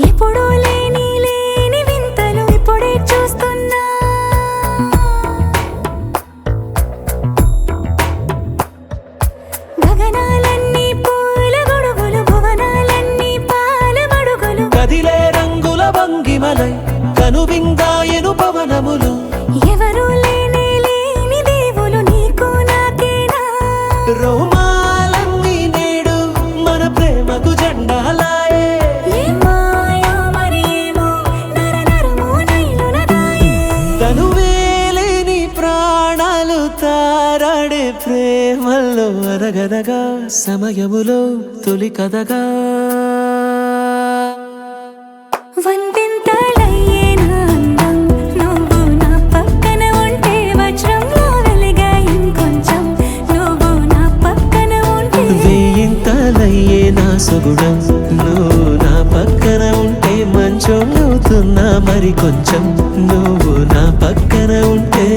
ఎప్పుడూ లేని వింతలు ఇప్పుడే చూస్తున్నా గగనాలన్నీ పూల గొడుగులు భువనాలన్నీ పాల మడుగులు కదిలే రంగుల భంగిమలై కనువిందాయను పవనములు ఎవరూ లేని దేవులు నీకు నాకేనా రోమాలన్నీ నేడు మన ప్రేమకు జెండాలాయే ఏ మాయో మరేమో నరనరమో నైలునదాయే తనువేలేని ప్రాణాలు తారాడే ప్రేమల్లో అనగనగా సమయములో తొలి కథగా వందింతలయ్యేనా అందం నువ్వు నా పక్కన ఉంటే వజ్రంలా వెలిగే ఇంకొంచెం నువ్వు నా పక్కన ఉంటే వెయ్యింతలయ్యే నా సుగుణం నువ్వు నా పక్కన ఉంటే మంచోణ్ణవుతున్నా మరి కొంచెం నువ్వు నా పక్కన ఉంటే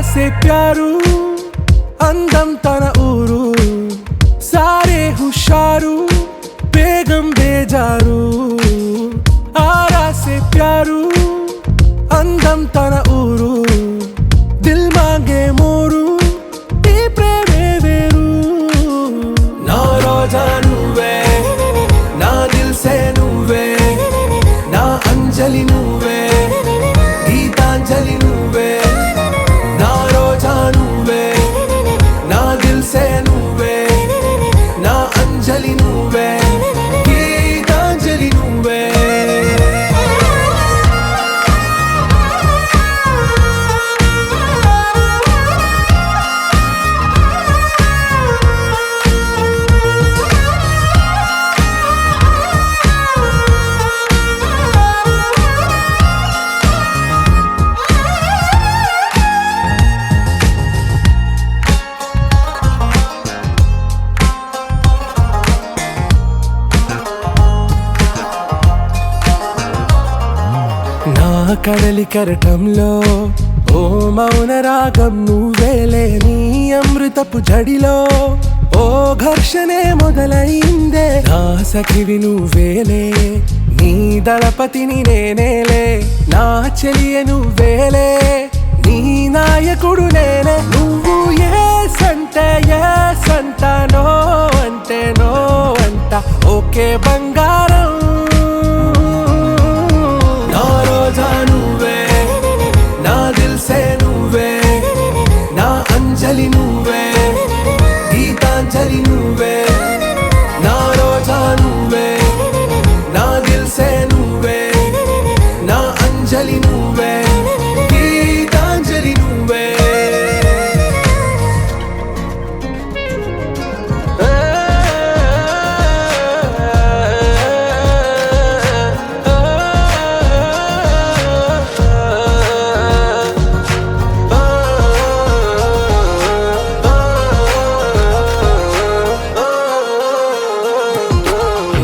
से प्यारू అందం తన ఊరు సారే హుషారు బేగం బేజారు ఆరా సే ప్యారు అందం తన ఊరు దిల్ మాంగే మోరు ఈ ప్రేమే వేరు నా రోజా నువ్వే నా దిల్ సే నువ్వే నా అంజలి నువ్వే గీతాంజలి నువ్వే నా రోజా నువ్వే నా దిల్ సే నువ్వే నా అంజలి నువ్వే గీతాంజలి నువ్వే కడలి కెరటంలో ఓ మౌన రాగం నువ్వేలే, నీ అమృతపు జడిలో ఓ ఘర్షణే మొదలైందే. నా సఖివి నువ్వేలే, నీ దళపతిని నేనేలే, నా చెలియ నువ్వేలే, నీ నాయకుడు నేనే. నువ్వు ఏ సంట నో అంటే నో అంట, ఓకే బంగారం. నా రోజా నువ్వే, నా దిల్సే నువ్వే, నా అంజలి నువ్వే, గీతాంజలి నువ్వే. నా రోజా నువ్వే, నా దిల్సే నువ్వే, నా అంజలి నువ్వే, గీతాంజలి నువ్వే.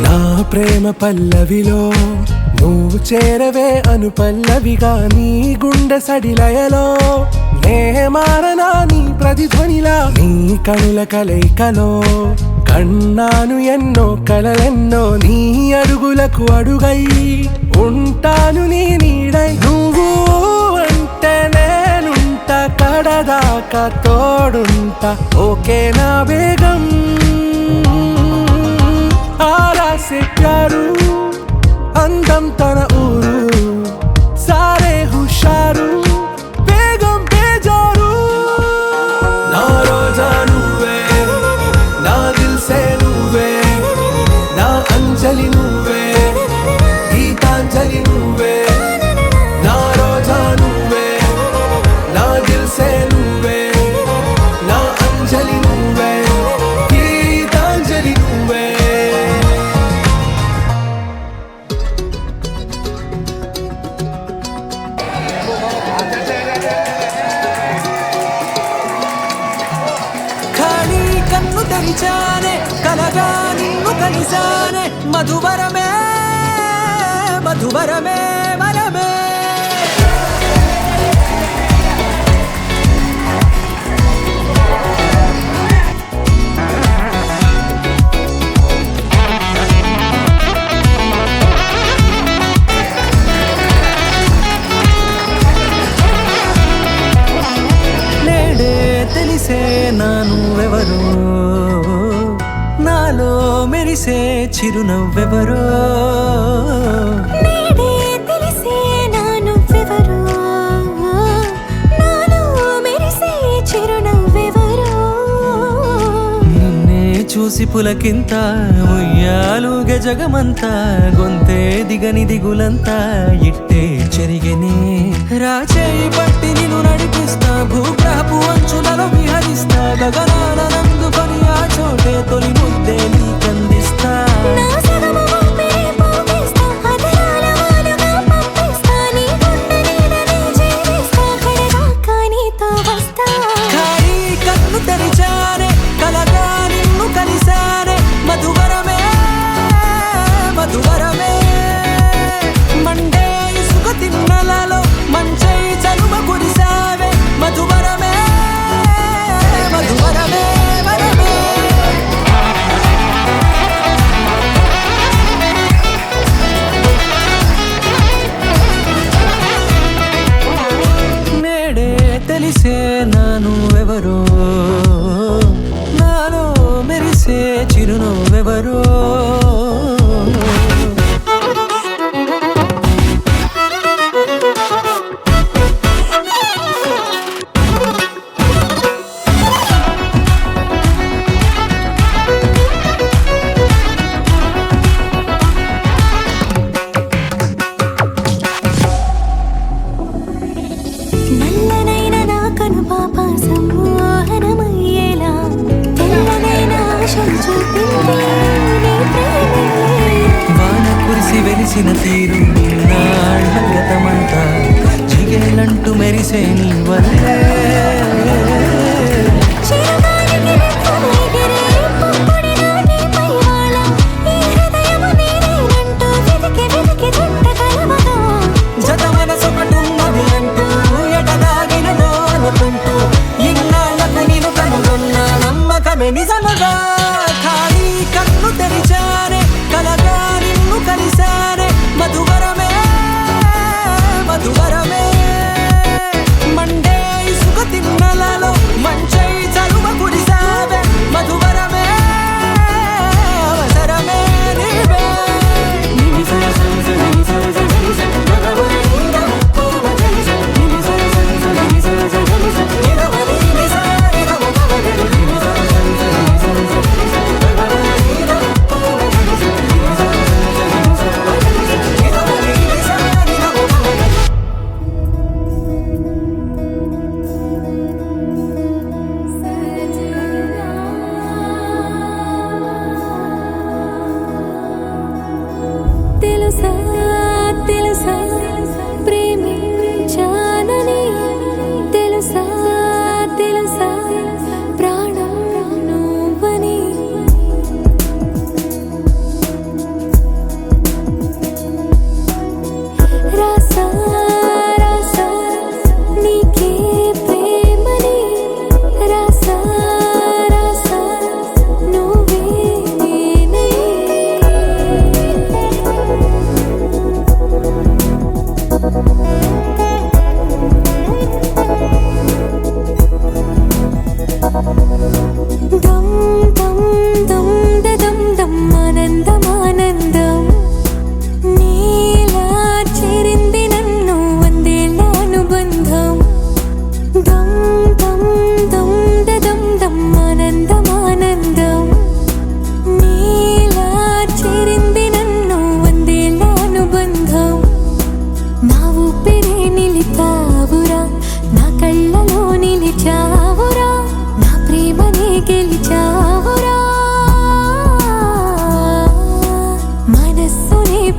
నా ప్రేమ పల్లవిలో నువ్వు చేరవే అను పల్లవిగా, నీ గుండె సడిలయలో నే మారనా నీ ప్రతిధ్వనిలా. నీ కనుల కలయికలో కన్నాను ఎన్నో కలలెన్నో, నీ అడుగులకు అడుగై ఉంటాను నీ నీడై. నువ్వు అంటే నేనుంట కడదాకా తోడుంటా, ఓకే నా బేగం. ఆరా సే ప్యారు అందం తన ఊరు, సారే హుషారు బేగం బేజారు. నా రోజా నువ్వే, నా దిల్సే నువ్వే, నా అంజలి నువ్వే, గీతాంజలి నువ్వే. నా రోజా నువ్వే, నా దిల్సే నువ్వే, నా అంజలి నువ్వే, గీతాంజలి నువ్వే. ఖాళీ కన్ను తెరిచానే, కలగా నిన్ను కలిసానే, మధువరమే మధువరమే వరమే. నేడే తెలిసే నా నువ్వెవరో, నాలో మెరిసే చిరునవ్వెవరో. నేడే తెలిసే నా నువ్వెవరో, నాలో మెరిసే చిరునవ్వెవరో. నిన్నే చూసి పులకింత ఉయ్యాలుగే జగమంతా, గొంతే దిగని దిగులంతా ఇట్టే చెరిగెనే. రాచేయి పట్టి నిన్ను నడిపిస్తా, భూగ్రహపు అంచులలో విహరిస్తా, గగనాల నందుకొని ఆ చోటే తొలి ముద్దే నీకందిస్తా. నా సగము ఊపిరి పోగిస్తా, అదరాల వాలుగా పంపిస్తా, నీ గుండె నీడనే జీవిస్తా, కడదాకా నీతో వస్తా. ఖాళీ కన్ను తెరిచానే, కలగా నిన్ను కలిసానే, మధువరమే మధువరమే. మండే ఇసుక తిన్నలలో మంచై చలుమ కురిసావే, మధువరమే మధువరమే వరమే. నేడే తెలిసే నా నువ్వెవరో, నాలో మెరిసే చిరునవ్వెవరో. నల్లనైన నా కను పాప సమ్మోహనమయ్యేలా, తెల్లనైన ఆశలు చూపింది నీ ప్రేమే. వాన కురిసి వెలిసిన తీరు నాళ్ళ గతమంతా, జిగేలంటూ మెరిసే నీ వల్లే. చిరుగాలికి రెప్పలు ఎగిరే పుప్పొడిలో నీ పైవాళ, ఈ హృదయము నీదేనంటూ వెతికి వెతికి జంట కలవగా. జత మనసొక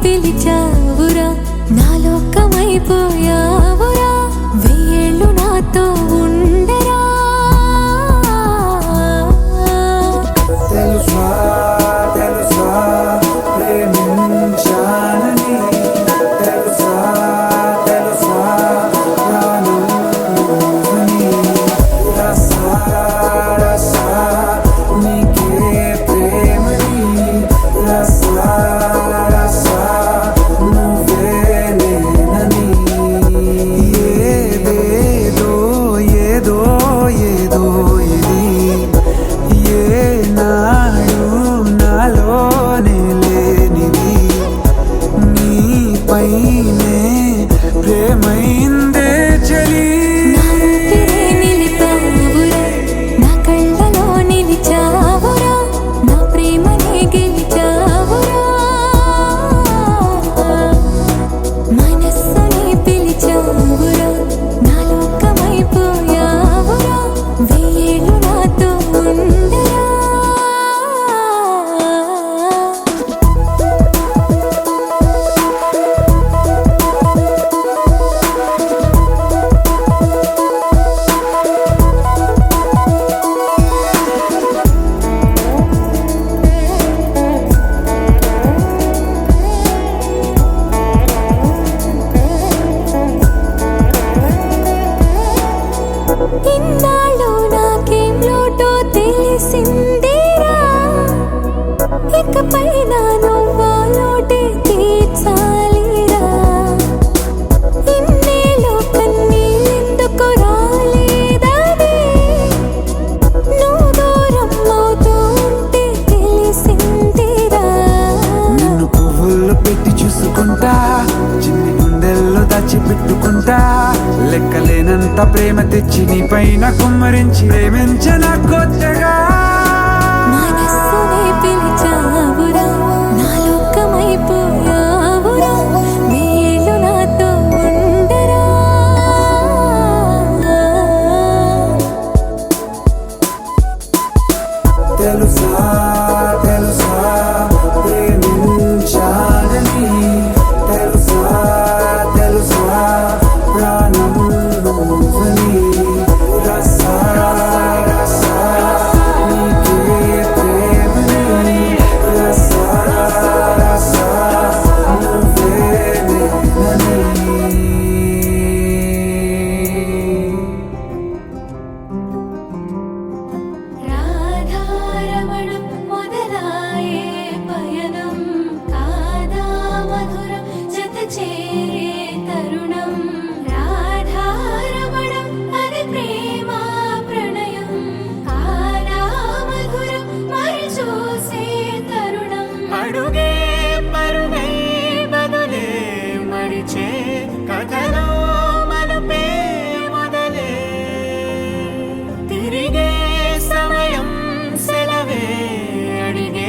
పిలిచావురా నా లోకమైపోయావురా వెయ్యేళ్ళు నాతో ఉండరా తెలుసా తెలుసా ప్రేమించానని తెలుసా తెలుసా ప్రాణం నువ్వని రసా రసా నీకే ప్రేమని రసా రసా నువ్వే నేనని ఏదేదో ఏదో ఏదో ఇది ఏనాడు నాలోనే లేనిది నీపైనే ప్రేమైందే చలి నా ఊపిరే నిలిపావురా నా కళ్ళలో నిలిచావురా నా ప్రేమనే గెలిచావురా మనస్సుని పిలిచావురా నా లోకమైపోయావురా వెయ్యేళ్ళు నాతో ఉండరా ఇన్నాళ్ళు నాకేం లోటో తెలిసిందిరా ఇకపై నా నువ్వా లోటే తీర్చాలిరా ఇన్నేళ్ళు కన్నీళ్ళెందుకు రాలేదని నువ్వు దూరం అవుతూ ఉంటే తెలిసిందిరా నిన్ను పువ్వుల్లో పెట్టి చూసుకుంటా చిన్ని గుండెల్లో దాచిపెట్టుకుంటా లెక్కలేనంత ప్రేమ తెచ్చి నీ పైన కుమ్మరించి ప్రేమించిన కొత్తగా మనస్సునే పిలిచావురా నా లోకమైపోయావురా వెయ్యేళ్ళు నాతో ఉండరా తెలుసా తెలుసా ప్రేమించాలని తెలుసా తెలుసా ప్రాణం నువ్వని రసా రసా నీకే ప్రేమని రసా రసా నువ్వే నేనని రాధారమణం మొదలాయే పయనం కాదా మధురం జత చేరే తరుణం రాధారమణం అది ప్రేమ ప్రణయం కాదా మధురం మరి చూసే తరుణం అడుగే పరుగై బదులే మరిచే కథలో మలుపే మొదలే తిరిగే సమయం సెలవే అడిగే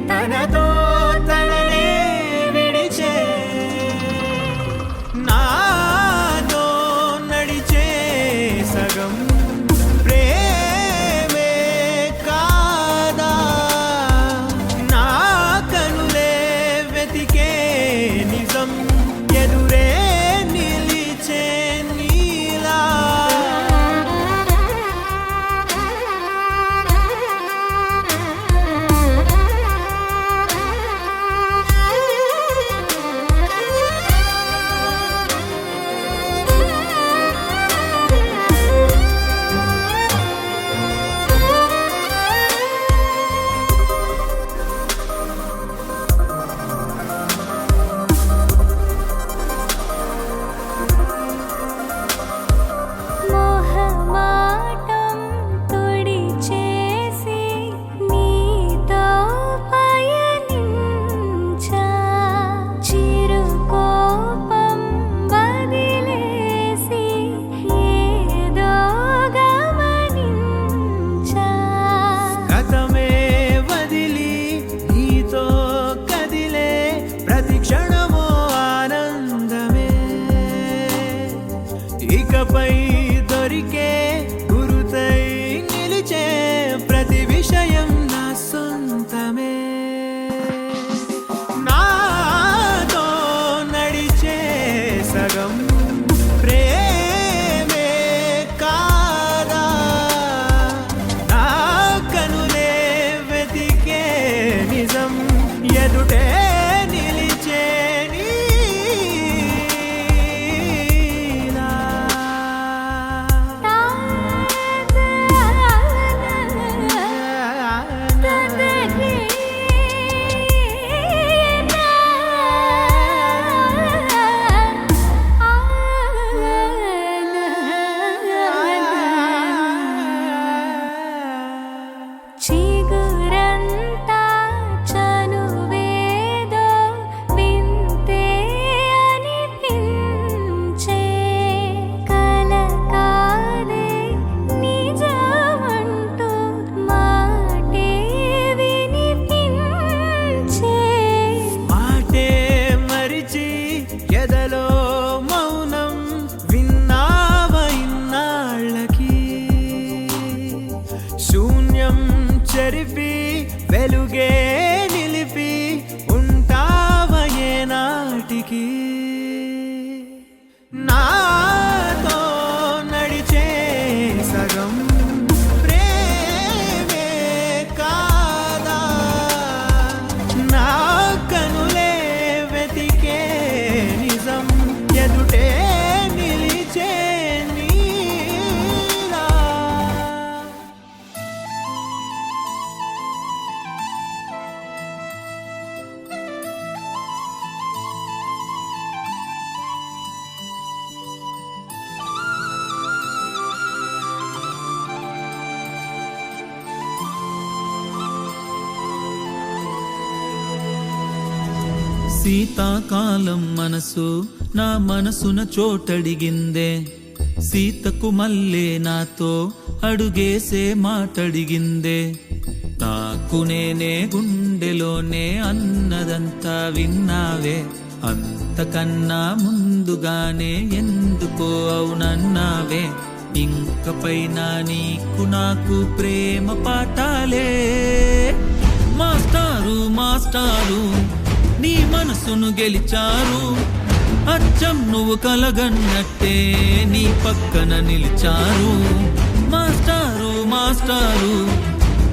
తనతో తననే విడిచే నాతో నడిచే సగం ప్రేమే కాదా నా కనులే ఎదుటే నిలిచే నీలా. చిగురంతా చనువేదో వింతే అనిపించే కల కాదే నిజమంటూ మాటే వినిపించే మాటే మరిచి ఎదలో మౌనం విన్నావ ఇన్నాళ్ళకి శూన్యం చెరిపి వెలుగే నిలిపి ఉంటావ ఏనాటికి నాతో నడిచే సగం ప్రేమే కాదా నా కనులే వెతికే నిజం ఎదుటే నిలిచే నీలా. శీతాకాలం మనసు నా మనసున చోటడిగిందే సీతకు మల్లే నాతో అడుగేసే మాటడిగిందే నాకు నేనే గుండెలోనే అన్నదంతా విన్నావే అంతకన్నా ముందుగానే ఎందుకో అవునన్నావే ఇంకపైన నీకు నాకు ప్రేమ పాఠాలే మాస్టారు మాస్టారు నీ మనసును గెలిచారు అచ్చం నువ్వు కలగన్నట్టే నీ పక్కన నిలిచారు మాస్టారు మాస్టారు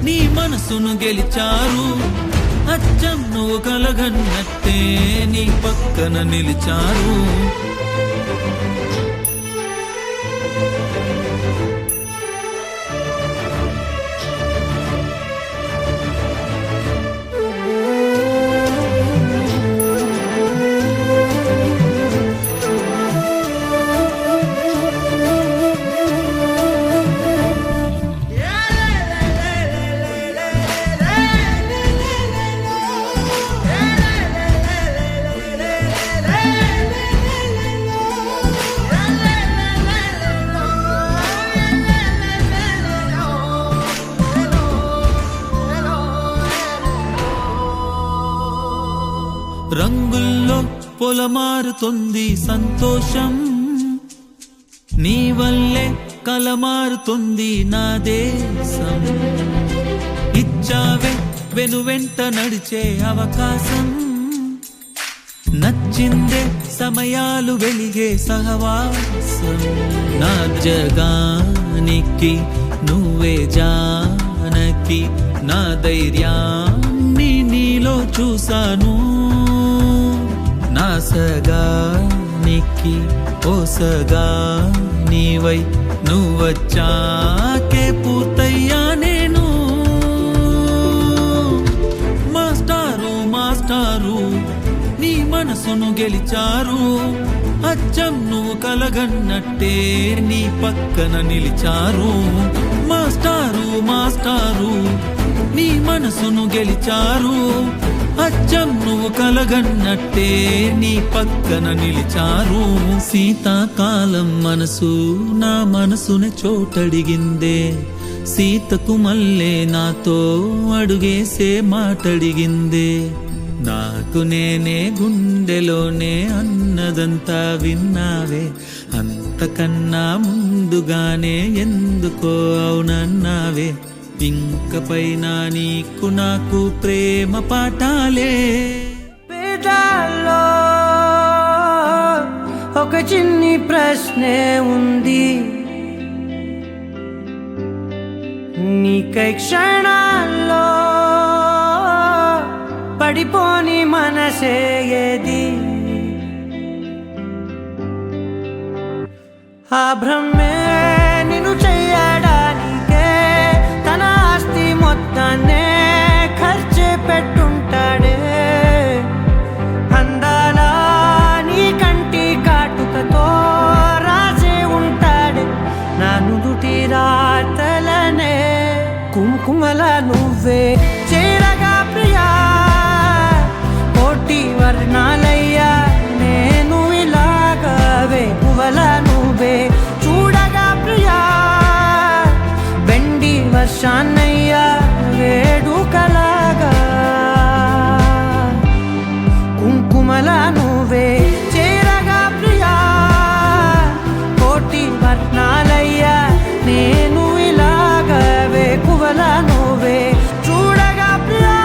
నీ మనసును గెలిచారు అచ్చం నువ్వు కలగన్నట్టే నీ పక్కన నిలిచారు రంగుల్లో పొలమారుతుంది సంతోషం నీ వల్లే కలమారుతుంది నా దేశం ఇచ్చావే వెనువెంట నడిచే అవకాశం నచ్చిందే సమయాలు వెలిగే సహవాసం నా జగానికి నువ్వే జానకి నా ధైర్యాన్ని నీలో చూసాను నా సగానికి ఓ సగా నీవై నువ్వొచ్చాకే పూర్తయ్యా నేను మాస్టారు మాస్టారు నీ మనసును గెలిచారు అచ్చం నువ్వు కలగన్నట్టే నీ పక్కన నిలిచారు మాస్టారు మాస్టారు నీ మనసును గెలిచారు అచ్చం నువ్వు కలగన్నట్టే నీ పక్కన నిలిచారు శీతాకాలం మనసు నా మనసుని చోటడిగిందే సీతకు మల్లే నాతో అడుగేసే మాటడిగిందే నాకు నేనే గుండెలోనే అన్నదంతా విన్నావే అంతకన్నా ముందుగానే ఎందుకో అవునన్నావే ఇంకపైన నీకు నాకు ప్రేమ పాఠాలే పేదాల్లో ఒక చిన్ని ప్రశ్నే ఉంది నీకై క్షణాల్లో పడిపోని మనసే ఏది ఆ బ్రహ్మే నిన్ను చెయ్యడానికే తన ఆస్తి మొత్తాన్నే ఖర్చు పెట్టుంటాడే అందాల నీ కంటి కాటుకతో రాజే ఉంటాడే నా నుదుటి రాతలనే కుంకుమల నువ్వే చేరగా ప్రియా కోటి వర్ణాలయ్యా నేను ఇలాగవే పువ్వల నువ్వే చూడగా ప్రియా వెండి వర్షాన్నయ్యా వేడుకలాగా కుంకుమల నువ్వే చేరగా ప్రియా కోటి వర్ణాలయ్యా నేను ఇలాగవే పువ్వల నువ్వే చూడగా ప్రియా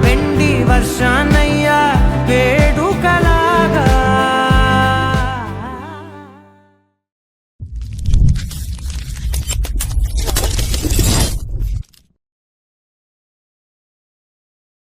వెండి వర్ష